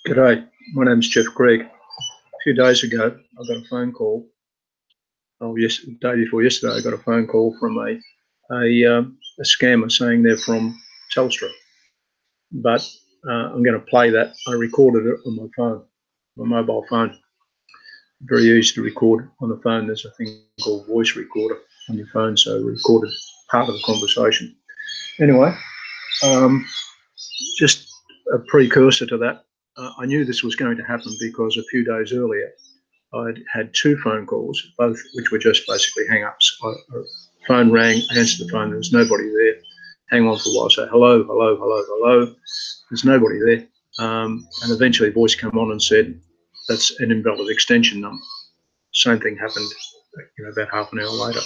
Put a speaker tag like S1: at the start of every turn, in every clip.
S1: G'day, my name's Jeff Gregg. A few days ago, I got a phone call. Oh, yes, the day before yesterday, I got a phone call from a scammer saying they're from Telstra. But I'm going to play that. I recorded it on my phone, my mobile phone. Very easy to record on the phone. There's a thing called voice recorder on your phone, so I recorded part of the conversation. Anyway, just a precursor to that. I knew this was going to happen because a few days earlier I'd had two phone calls, both which were just basically hang-ups. Phone rang, I answered the phone, there was nobody there. Hang on for a while, say hello, hello, hello, hello. There's nobody there. And eventually voice came on and said, that's an invalid extension number. Same thing happened about half an hour later.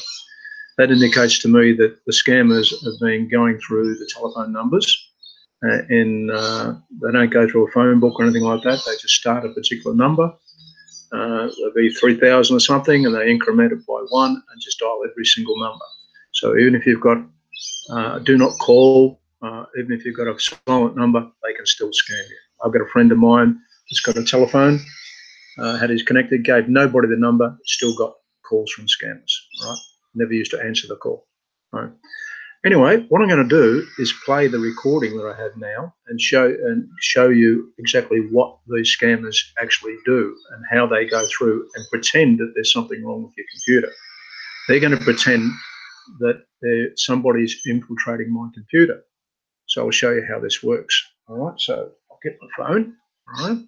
S1: That indicates to me that the scammers have been going through the telephone numbers and they don't go through a phone book or anything like that. They just start a particular number. There'll be 3,000 or something, and they increment it by one and just dial every single number. So even if you've got do not call, even if you've got a silent number, they can still scam you. I've got a friend of mine who's got a telephone, had his connected, gave nobody the number, still got calls from scammers, right? Never used to answer the call, right? Anyway, what I'm going to do is play the recording that I have now and show you exactly what these scammers actually do and how they go through and pretend that there's something wrong with your computer. They're going to pretend that somebody's infiltrating my computer. So I'll show you how this works. All right, so I'll get my phone, all right?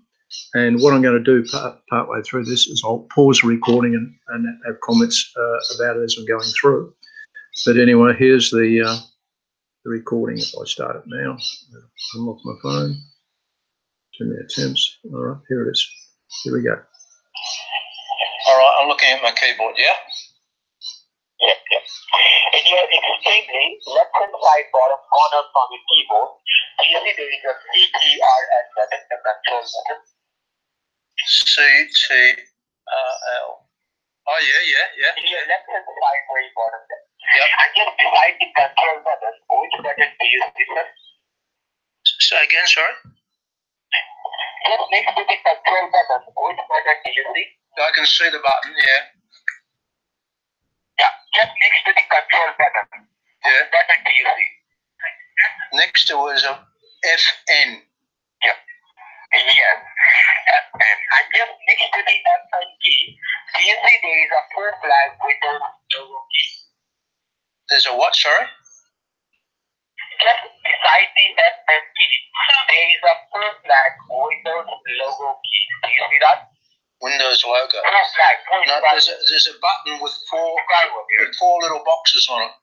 S1: And what I'm going to do partway through this is I'll pause the recording and have comments about it as I'm going through. But anyway, here's the recording. If I start it now, unlock my phone, too many attempts. All right, here it is. Here we go.
S2: All right, I'm looking at my keyboard, yeah? Yeah. In your extremely left-hand side bottom corner from your keyboard, you see there is a CTRL button, the control button. CTRL. Oh, yeah. In your left-hand side very bottom there. Yep. And just beside the control button, which button do you see, sir? Say again, sorry? Just next to the control button, which button do you see? I can see the button, yeah. Yeah, just next to the control button. Yeah. Which button do you see? Next to it is a FN. Yeah. Yes. FN. And just next to the FN key, do you see there is a full flag Windows logo key? There's a what, sorry? Just beside the FN key, there is a full flag Windows logo key. Do you see that? Windows logo. Full flag. No, there's a button with four little boxes on it.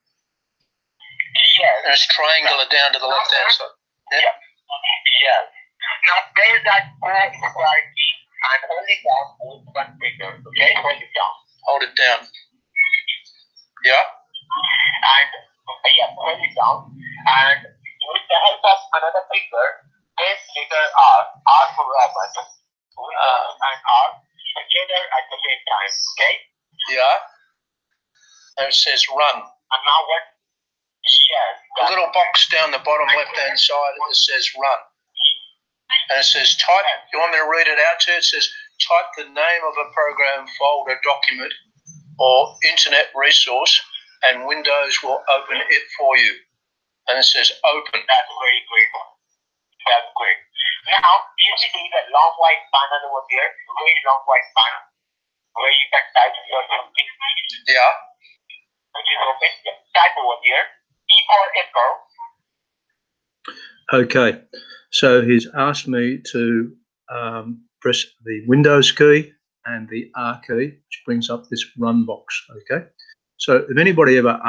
S2: Yes. And it's triangular down to the left-hand side. Yeah. Yes. Now there's that square key and hold it down with one finger. Okay, hold it down. Hold it down. Yeah. And hold it down. And with the help of another finger, press letter R for Robert, and R together at the same time. Okay. Yeah. And it says run. And now what? Yes. A little box down the bottom left-hand side that says run. And it says type. You want me to read it out to you? It says type the name of a program, folder, document, or internet resource, and Windows will open it for you. And it says open. That's very great. That's great. Now, you see the long white panel over there, very long white panel, where you can type your something. Yeah. Which is open. Type over there. E for echo.
S1: Okay, so he's asked me to press the Windows key and the R key, which brings up this run box, okay? So if anybody ever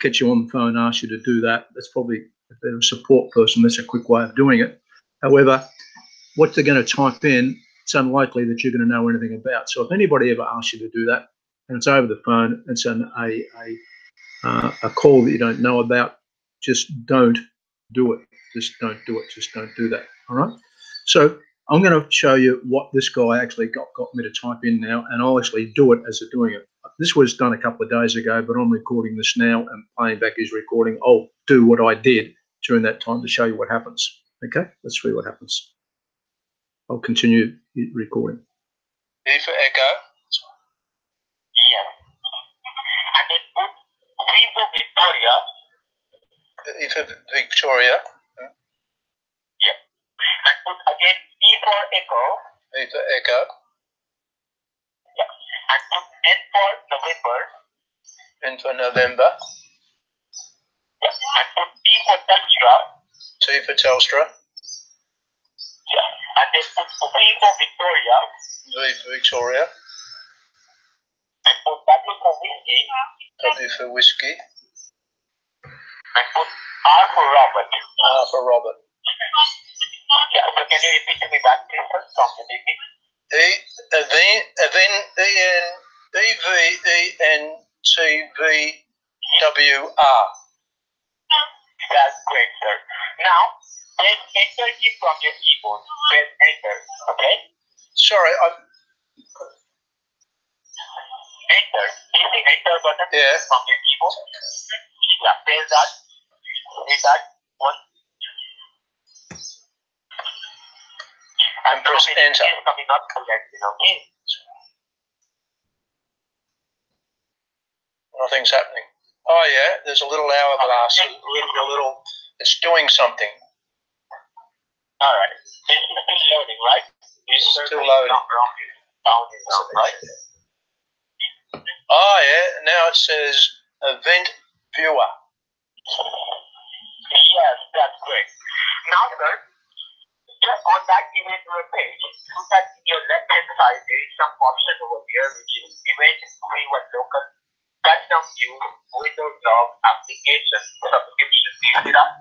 S1: gets you on the phone and asks you to do that, that's probably, if they're a support person, that's a quick way of doing it. However, what they're going to type in, it's unlikely that you're going to know anything about. So if anybody ever asks you to do that, and it's over the phone, it's a call that you don't know about, just don't do it. Just don't do it. Just don't do that. All right. So I'm going to show you what this guy actually got me to type in now, and I'll actually do it as they're doing it. This was done a couple of days ago, but I'm recording this now and playing back his recording. I'll do what I did during that time to show you what happens. Okay, let's see what happens. I'll continue recording.
S2: E for Echo. Yeah. And then put V for Victoria. E for Victoria. Yeah. And put again E for Echo. E for Echo. Yeah. And put N for November. N for November. Yeah. And put T for Telstra. T for Telstra. Yeah. And then put V for Victoria. V for Victoria. And put W for whiskey. W for whiskey. And put R for Robert. R for Robert. Yeah, so can you repeat to me that, please, sir, from the beginning? EVENTVWR. That's great, sir. Now, press enter key from your keyboard. Press enter, okay? Sorry, enter. Is the enter button from your keyboard? Yeah, press that. Hit that one. And press enter. It's coming up correctly, okay? Nothing's happening. Oh yeah, there's a little hourglass. It's doing something. All right. It's still loading, right? It's still loading. Right? Oh yeah, now it says event viewer. Yes, that's great. Now, sir, just on that event viewer page, look at your left hand side, there is some option over here which is event viewer local, custom view, Windows log, application, subscription. Do you see that?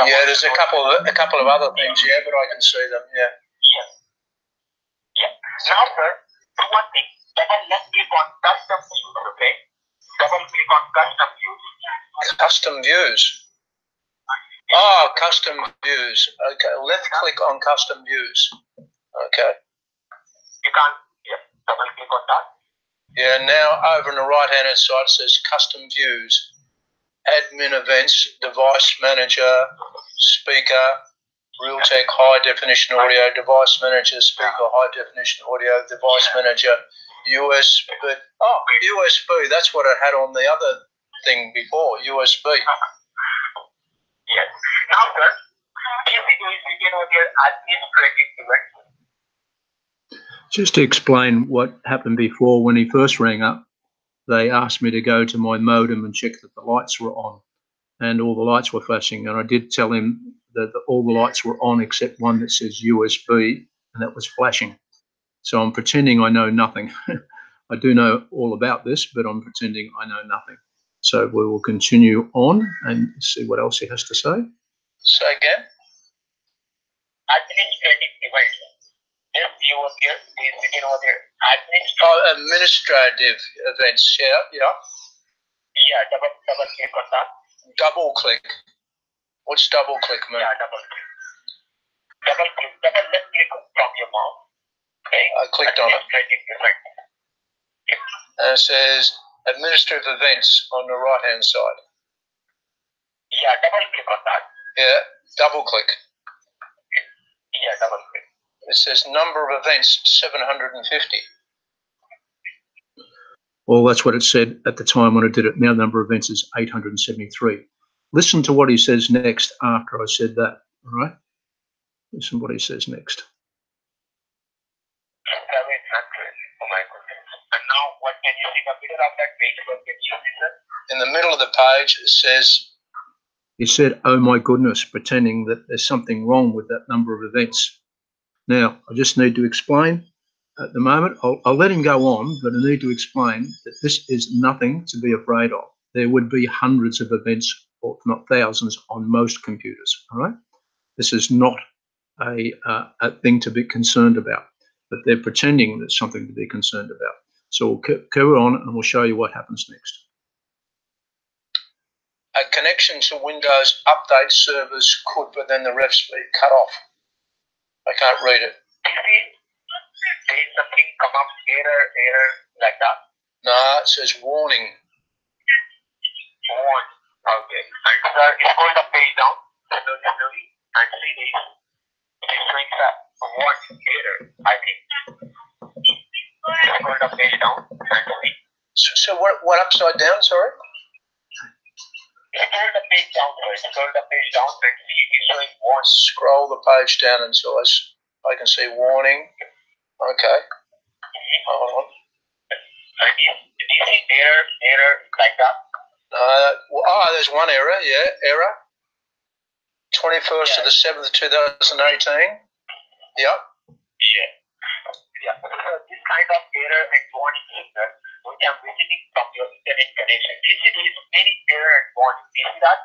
S2: Yeah, there's a couple of other things, yeah, but I can see them, yeah. Yeah. Now, sir, do one thing. Let's click on custom views, okay? Double click on custom views. Custom views. Oh, custom views. Okay, left click on custom views. Okay. You can't, double click on that. Yeah, now over on the right hand side it says custom views. Admin events, device manager, speaker, Realtek high definition audio, device manager, speaker, high definition audio, device manager, USB. Oh, USB, that's what it had on the other thing before, USB. Yes. Now, sir, if we do is begin with your administrative direction.
S1: Just to explain what happened before, when he first rang up, they asked me to go to my modem and check that the lights were on, and all the lights were flashing. And I did tell him that all the lights were on except one that says USB, and that was flashing. So I'm pretending I know nothing. I do know all about this, but I'm pretending I know nothing. So we will continue on and see what else he has to say.
S2: Say again. Administrative device. If you were here, please begin over there. Administrative events. Yeah. Yeah. Double click on that. Double click. What's double click mean? Yeah, double click. Double left click from your mouse. Okay. I clicked on it. And it says administrative events on the right hand side. Yeah, double click on that. Yeah, double click. Yeah, double click. It says number of events 750.
S1: Well, that's what it said at the time when I did it. Now the number of events is 873. Listen to what he says next after I said that, all right? Listen to what he says next.
S2: Oh my goodness. And now what can you see in the middle of that page? What can you see? In the middle of the page it says...
S1: He said, oh my goodness, pretending that there's something wrong with that number of events. Now, I just need to explain at the moment. I'll let him go on, but I need to explain that this is nothing to be afraid of. There would be hundreds of events, or if not thousands, on most computers, all right? This is not a thing to be concerned about, but they're pretending there's something to be concerned about. So we'll carry on and we'll show you what happens next.
S2: A connection to Windows update servers could, but then the refs be cut off. I can't read it. Did something come up, error, like that? No, it says warning. Warn. Okay. And it's going to page down, and see this. It is showing that. warning error, I think. Scroll the page down and see. So what upside down, sorry? Scroll the page down, sorry. Scroll the page down and see it is showing warning. Scroll the page down until I can see warning. Okay. Hold on. Do you see error like that? There's one error, yeah, error. 21st of the 7th, 2018. Yep. Yeah. So this kind of error and warning signal, which I'm receiving from your internet connection. This is many error and warning. You see that?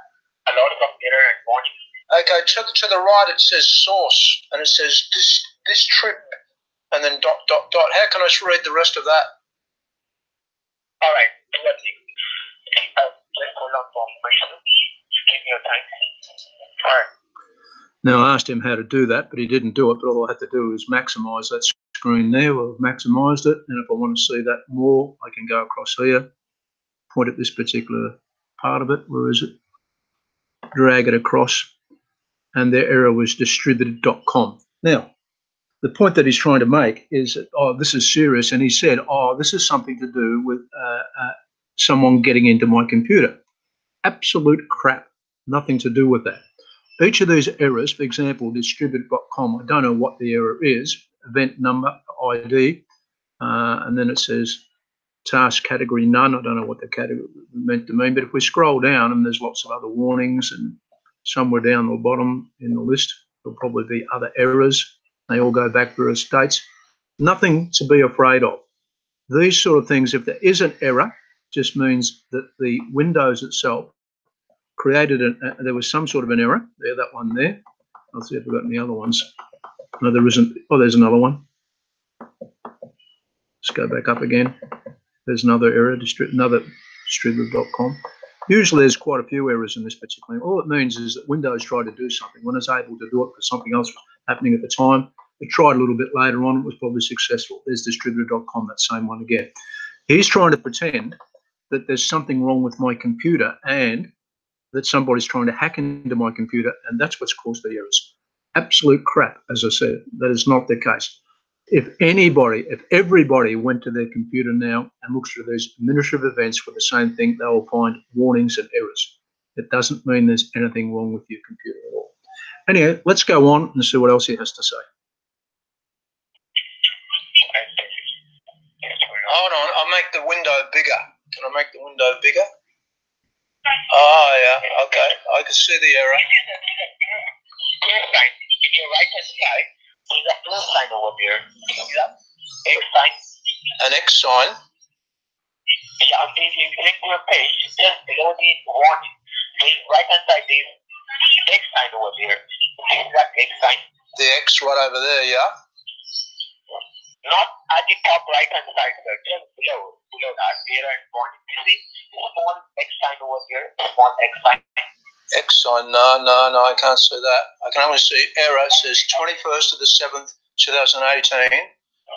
S2: A lot of error and warning. Okay, to the right it says source, and it says this trip, and then ... How can I read the rest of that? All right. Let's hold on for a question. Give me your time. All right.
S1: Now I asked him how to do that, but he didn't do it. But all I had to do was maximise that screen there. Well, I've maximised it, and if I want to see that more, I can go across here, point at this particular part of it. Where is it? Drag it across, and their error was distributed.com. Now, the point that he's trying to make is that, oh, this is serious, and he said, oh, this is something to do with someone getting into my computer. Absolute crap. Nothing to do with that. Each of these errors, for example, distributed.com, I don't know what the error is, event number, ID, and then it says task category none. I don't know what the category meant to mean, but if we scroll down, and there's lots of other warnings, and somewhere down the bottom in the list, there'll probably be other errors. They all go back various dates. Nothing to be afraid of. These sort of things, if there is an error, just means that the Windows itself created there was some sort of an error. There, that one there. I'll see if I've got any other ones. No, there isn't. Oh, there's another one. Let's go back up again. There's another error, another distributed.com. Usually there's quite a few errors in this particular. All it means is that Windows tried to do something. When it's able to do it for something else happening at the time, it tried a little bit later on. It was probably successful. There's distributed.com, that same one again. He's trying to pretend that there's something wrong with my computer and that somebody's trying to hack into my computer, and that's what's caused the errors. Absolute crap, as I said. That is not the case. If everybody went to their computer now and looks through these administrative events for the same thing, they will find warnings and errors. It doesn't mean there's anything wrong with your computer at all. Anyway, let's go on and see what else he has to say. Hold on, I'll make the window bigger. Can I make the window bigger? Oh, yeah, okay. I can see the error.
S2: In your right hand side, there's a plus sign over there. See that? X sign.
S1: An X sign?
S2: Yeah, if you click your page, just below the warning, there's right hand side, there's X sign over there. See that X sign?
S1: The X right over there, yeah?
S2: Not at the top right hand side, sir. Just below that, error and warning. You see small X sign over there, small X sign.
S1: X sign, no, I can't see that. I can only see error. It says 21st of the 7th, 2018,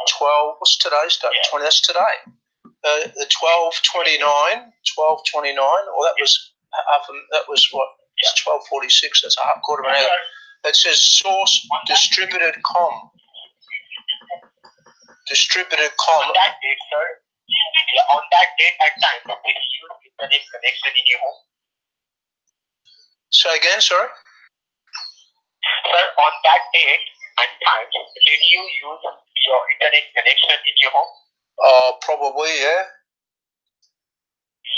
S1: 12, what's today's date?
S2: Yeah.
S1: 20, that's today. The 12:29, or that was what? It's 12:46, that's a half quarter of an hour. It says source distributed com. Distributed com.
S2: On that date, sir, on that date and time, did you use internet connection in your home?
S1: Say again, sorry?
S2: Sir, on that date and time, did you use your internet connection in your home?
S1: Probably, yeah.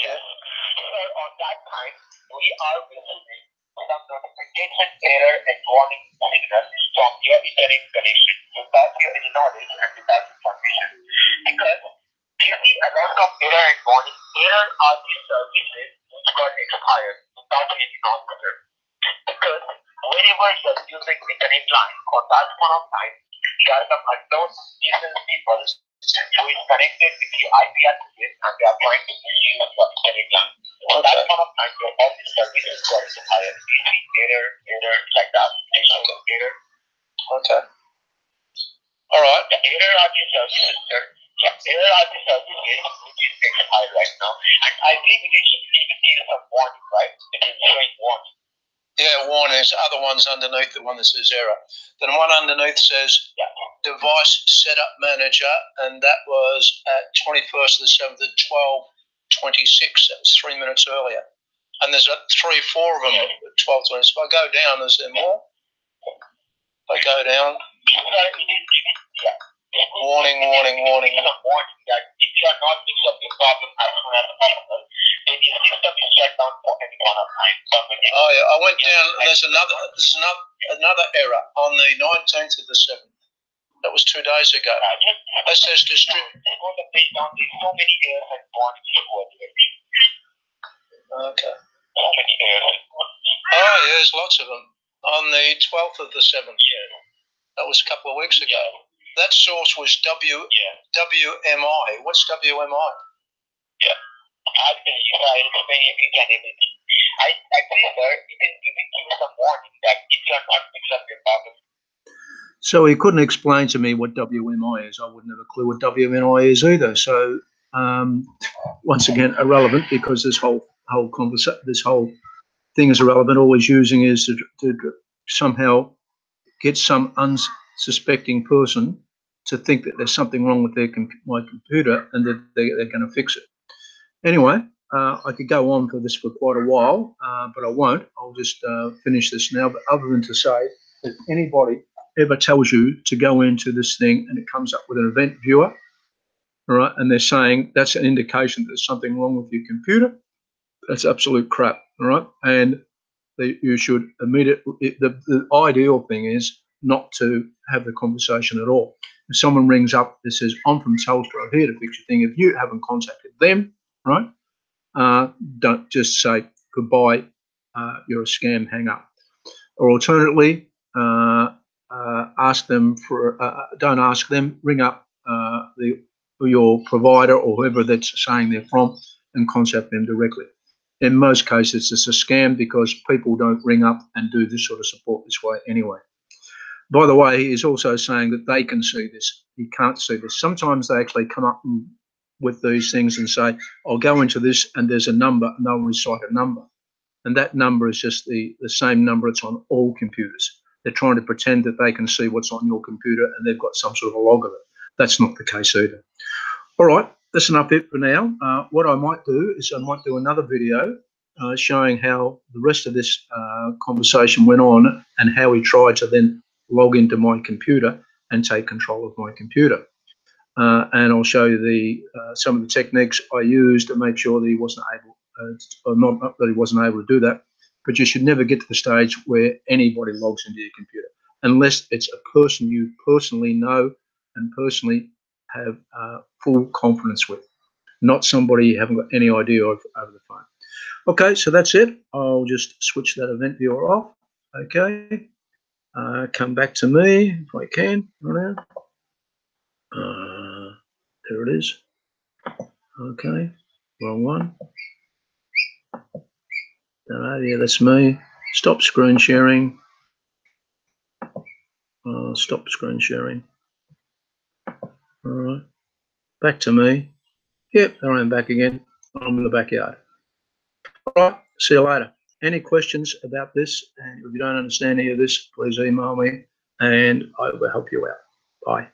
S2: Yes. Sir, on that time, we are receiving some notification error and warning signals from your internet connection without your any knowledge and without information. Because you see a lot of error and warning. Error are these services which got expired without any knowledge. Because whenever you're using internet line on that point of time, there are some unknown decent people who is connected with your IP address and they are trying to use your internet line. On that point of time, your all these services got expired. You see error like that. Error.
S1: Okay. All right.
S2: The error are these services, sir. Error are the services which is expired right now. And I believe it is giving you some warning, right? It is showing warning.
S1: Yeah, warnings. Other ones underneath the one that says error. Then one underneath says device setup manager, and that was at 21st of the 7th at 12:26. That was 3 minutes earlier. And there's 3, 4 of them at 12:20. So if I go down, is there more? If I go down. Warning, warning, warning. If you are not fixing up your problem as soon as possible, then your system is shut down for any one of time. Oh yeah, I went down. There's another error on the 19th of the 7th. That was 2 days ago. That says distribute. So many errors and warnings. Okay. Oh yeah, there's lots of them. On the 12th of the 7th. That was a couple of weeks ago. That source was WMI. What's WMI? Yeah. I think, sir, you can give some warning that if you are not fixing up your problem. So he couldn't explain to me what WMI is. I wouldn't have a clue what WMI is either. So once again, irrelevant, because this whole thing is irrelevant. All he's using is to somehow get some unsuspecting person to think that there's something wrong with my computer and that they're going to fix it. Anyway, I could go on for this for quite a while, but I won't. I'll just finish this now. But other than to say, if anybody ever tells you to go into this thing and it comes up with an event viewer, all right, and they're saying that's an indication that there's something wrong with your computer, that's absolute crap, all right? And you should immediately, the ideal thing is not to have the conversation at all. If someone rings up that says, I'm from Telstra, I'm here to fix your thing, if you haven't contacted them, right, don't just say, goodbye, you're a scam, hang up. Or alternatively, ask them for, don't ask them, ring up your provider or whoever that's saying they're from and contact them directly. In most cases, it's a scam because people don't ring up and do this sort of support this way anyway. By the way, he is also saying that they can see this. You can't see this. Sometimes they actually come up with these things and say, I'll go into this and there's a number, and they'll recite a number. And that number is just the same number it's on all computers. They're trying to pretend that they can see what's on your computer and they've got some sort of a log of it. That's not the case either. All right, that's enough it for now. What I might do is I might do another video showing how the rest of this conversation went on and how he tried to then log into my computer and take control of my computer. And I'll show you some of the techniques I used to make sure that he wasn't able, not that he wasn't able to do that, but you should never get to the stage where anybody logs into your computer unless it's a person you personally know and personally have full confidence with, not somebody you haven't got any idea of over the phone. Okay, so that's it. I'll just switch that event viewer off. Okay, come back to me if I can. Right now. There it is. Okay, wrong one. Yeah, that's me. Stop screen sharing. Stop screen sharing. All right, back to me. Yep, there I am back again. I'm in the backyard. All right, see you later. Any questions about this? And if you don't understand any of this, please email me and I will help you out. Bye.